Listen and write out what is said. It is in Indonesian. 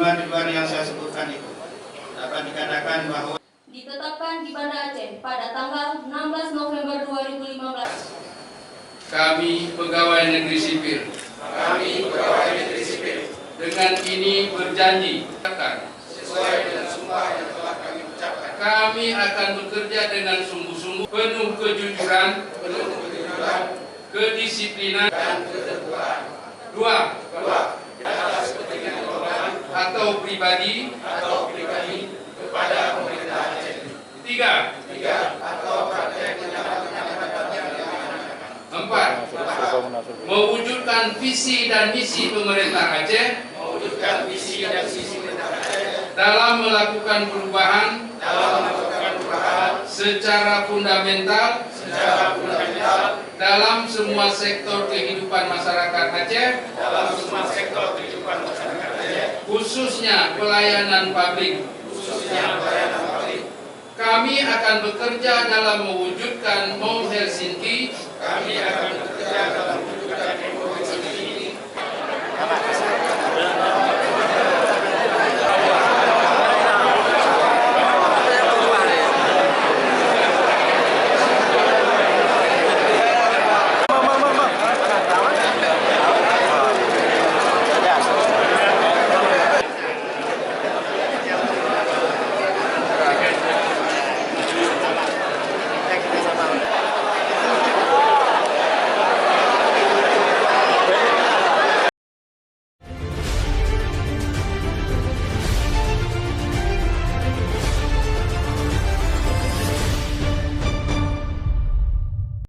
tujuan yang saya sebutkan itu dapat dikatakan bahwa ditetapkan di Banda Aceh pada tanggal 16 November 2015. Kami pegawai negeri sipil. Dengan ini berjanji sesuai dengan sumpah yang telah kami ucapkan, kami akan bekerja dengan sungguh-sungguh, penuh kejujuran, kedisiplinan, dan keterbukaan. dua, Atas kepentingan orang atau pribadi, kepada pemerintah Aceh. tiga, Atau praktek pendapatan empat, mewujudkan visi dan misi pemerintah Aceh mewujudkan visi dan sisi pemerintah Aceh dalam melakukan perubahan secara fundamental dalam semua sektor kehidupan masyarakat Aceh, khususnya pelayanan publik. Kami akan bekerja dalam mewujudkan MOU Helsinki.